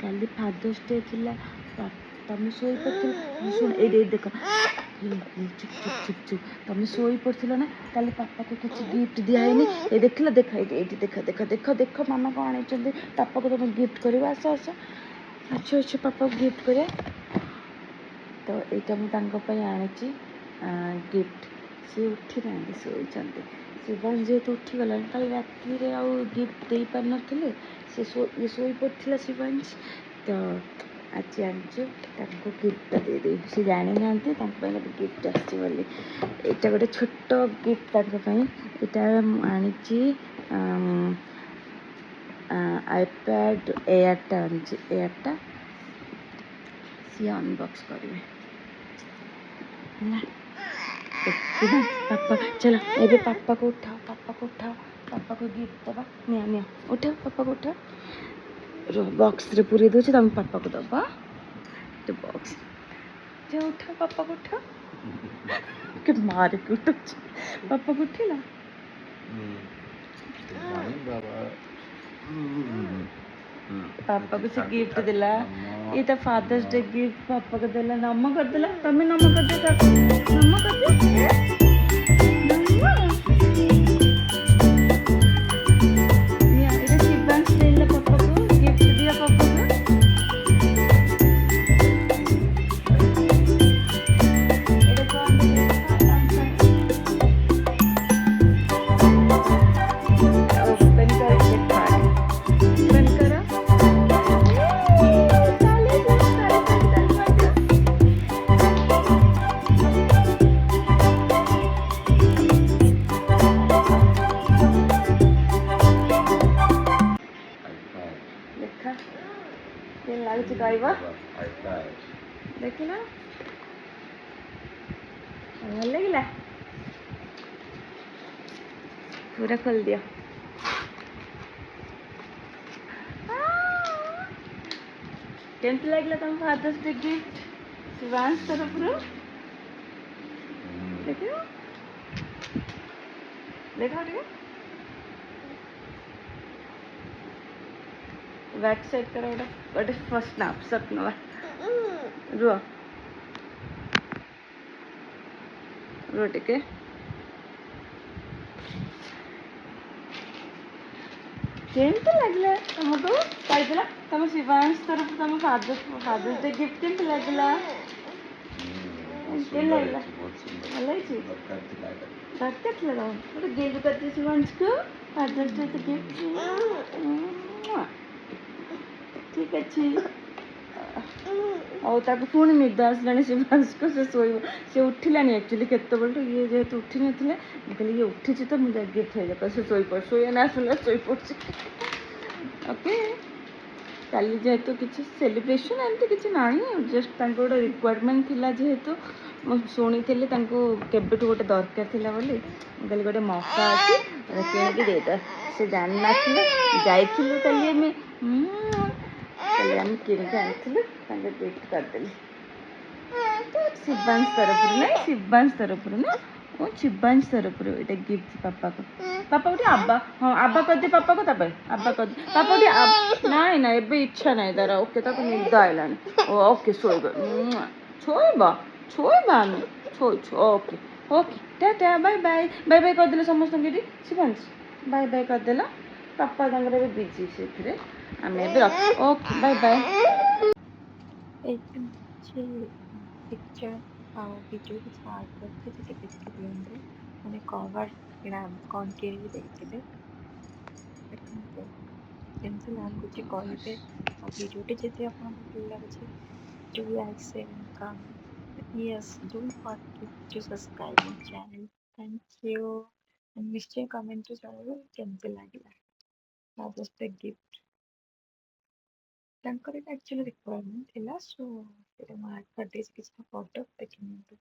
କାଲି fathers day ଥିଲା। ତମେ ଶୋଇପଡ଼ିଥିଲ। ଶୁଣ ଏଇଠି ଦେଖ, ଚୁପ୍ ଚୁପ୍ ଚୁପ୍ ଚୁପ୍। ତମେ ଶୋଇପଡ଼ିଥିଲ ନା, କାଲି ପାପାକୁ କିଛି ଗିଫ୍ଟ ଦିଆହେଇନି। ଏ ଦେଖିଲ, ଦେଖ ଏଇଠି ଦେଖ ଦେଖ ଦେଖ ଦେଖ ମାମା କ'ଣ ଆଣିଛନ୍ତି। ପାପାକୁ ତମେ ଗିଫ୍ଟ କରିବ। ଆସ ଆସ, ଆଛ ପାପାକୁ ଗିଫ୍ଟ କରିବା। ତ ଏଇଟା ମୁଁ ତାଙ୍କ ପାଇଁ ଆଣିଛି ଗିଫ୍ଟ। ସିଏ ଉଠି ନାହାନ୍ତି, ଶୋଇଛନ୍ତି। ଶିବାଂଶ ଯେହେତୁ ଉଠିଗଲାଣି, କାଲି ରାତିରେ ଆଉ ଗିଫ୍ଟ ଦେଇପାରିନଥିଲେ, ସେ ଶୋଇପଡ଼ିଥିଲା ଶିବାଂଶ। ତ ଆଜି ଆଣିଛୁ, ତାଙ୍କୁ ଗିଫ୍ଟଟା ଦେଇଦେବି। ସେ ଜାଣିନାହାନ୍ତି ତାଙ୍କ ପାଇଁ ଗୋଟେ ଗିଫ୍ଟ ଆସିଛି ବୋଲି। ଏଇଟା ଗୋଟେ ଛୋଟ ଗିଫ୍ଟ ତାଙ୍କ ପାଇଁ। ଏଇଟା ମୁଁ ଆଣିଛି ଆଇପ୍ୟାଡ୍ ଏୟାରଟା ଆଣିଛି। ଏୟାରଟା ସିଏ ଅନବକ୍ସ କରିବେ ହେଲା। ପାପା ଚାଲ ଏବେ ପାପାକୁ ଉଠାଅ, ପାପାକୁ ଗିଫ୍ଟ ଦେବା। ନିଅ ଉଠାଅ, ପାପାକୁ ଉଠାଅ। ବକ୍ସରେ ପୁରେଇ ଦେଉଛି, ତମେ ପାପାକୁ ଦେବ। ବକ୍ସ ଉଠାଅ, ପାପାକୁ ଉଠାଅ। କି ମାରିକି ଉଠୁଛି। ପାପାକୁ ଉଠିଲା। ପାପାକୁ ସେ ଗିଫ୍ଟ ଦେଲା। ये तो फादर्स डे गिफ्ट पापा को देला। नम्मा कर देला, तमे नम्मा कर दे, नम्मा कर दे, नम्मा। या इधर शिवांश देला पापा को गिफ्ट दिया पापा को। इधर कौन देला? ओपन कर, ओपन करो। ଲାଗୁଛି କହିବ, ଦେଖିଲ ଭଲ ଲାଗିଲା। ପୁରା ଖୋଲିଦିଅ। କେମିତି ଲାଗିଲା ତମ ଫାଦର୍ସ ଡେ ଗିଫ୍ଟ ଶିବାଂଶ ତରଫରୁ? ଦେଖିବ, ଦେଖ ଟିକେ बैक साइड करो। गोटे फर्स्ट स्नैपशॉट नवा। रुह टिके केमती लगला तुमको? कहला तुम शिवांश तरफ तुम फादर्स डे गिफ्ट केमती लगला? के लगला? भल है। दरकार थी गोटे गिफ्ट करते शिवांश को फादर्स डे गिफ्ट। ठीक अच्छे। ଆଉ ତାକୁ ପୁଣି ନିଦ ଆସିଲାଣି ଶିବାଂଶକୁ। ସେ ଶୋଇବ, ସେ ଉଠିଲାଣି ଆକ୍ଚୁଆଲି କେତେବେଳଠୁ। ଇଏ ଯେହେତୁ ଉଠି ନଥିଲେ, ମୁଁ କହିଲି ଇଏ ଉଠିଛି ତ ମୁଁ ଯାଇ ଗିଫ୍ଟ ହେଇଯାକ। ସେ ଶୋଇନା ଆସିଲା, ଶୋଇପଡ଼ୁଛି। ଓକେ, କାଲି ଯେହେତୁ କିଛି ସେଲିବ୍ରେସନ୍ ଏମିତି କିଛି ନାହିଁ, ଜଷ୍ଟ ତାଙ୍କୁ ଗୋଟେ ରିକ୍ୱାରମେଣ୍ଟ ଥିଲା। ଯେହେତୁ ମୁଁ ଶୁଣିଥିଲି ତାଙ୍କୁ କେବେଠୁ ଗୋଟେ ଦରକାର ଥିଲା ବୋଲି, ମୁଁ କହିଲି ଗୋଟେ ମୌକା ଅଛି କିଣିକି ଦେଇଦେବା। ସେ ଜାଣିନଥିଲେ, ଯାଇଥିଲୁ କାଲି ଆମେ କିଣିକି ଆଣିଥିଲୁ, ତାଙ୍କୁ ଗିଫ୍ଟ କରିଦେଲି। ଶିବାଂଶ ତରଫରୁ ନାହିଁ, ଶିବାଂଶ ତରଫରୁ ନା, ଶିବାଂଶ ତରଫରୁ ଏଇଟା ଗିଫ୍ଟ ପାପାକୁ। ପାପାକୁ ଟିକେ ଆବା, ହଁ ଆବା କରିଦେ ପାପାକୁ। ତାପରେ ଆବା କରିଦେ ପାପାକୁ ଟିକେ। ନାଇଁ ନାଇଁ ଏବେ ଇଚ୍ଛା ନାହିଁ ତାର। ଓକେ, ତାକୁ ନିଦ ଆଇଲାଣି। ଓକେ ଶୋଇବ, ଶୋଇବା ଆମେ। Okay okay, tata, bye bye. Bye bye କରିଦେଲେ ସମସ୍ତଙ୍କୁ। ଏଠି ଶିବାଂଶ ବାଇ ବାଇ କରିଦେଲ। ପାପା ତାଙ୍କର ଏବେ ବିଜି ସେଥିରେ। ଆମେ ଏବେ okay Bai Bai. Picture video भी स्टार्ट करते थे देखते दिखते मैंने कवर कौन के लिए देखते देखते କେମିତି ଲାଗୁଛି କହିବେ। ଆଉ ଭିଡ଼ିଓଟି ଯଦି ଆପଣଙ୍କୁ ଭଲ ଲାଗୁଛି do like share and comment. Yes, don't forget to subscribe my channel. Thank you. ନିଶ୍ଚୟ କମେଣ୍ଟରେ ଜଣାଇବେ କେମିତି ଲାଗିଲା ଫାଦର୍ସ ଡେ ଗିଫ୍ଟ। ତାଙ୍କର ଏଇଟା ଆକ୍ଚୁଆଲି ରିକ୍ୱାରମେଣ୍ଟ ଥିଲା, ସୋ ସେଇଟା ମୁଁ ଆଡ୍ କରିଦେଇଛି କିଛିଟା ଫଟୋ ଦେଖିନିଅନ୍ତୁ।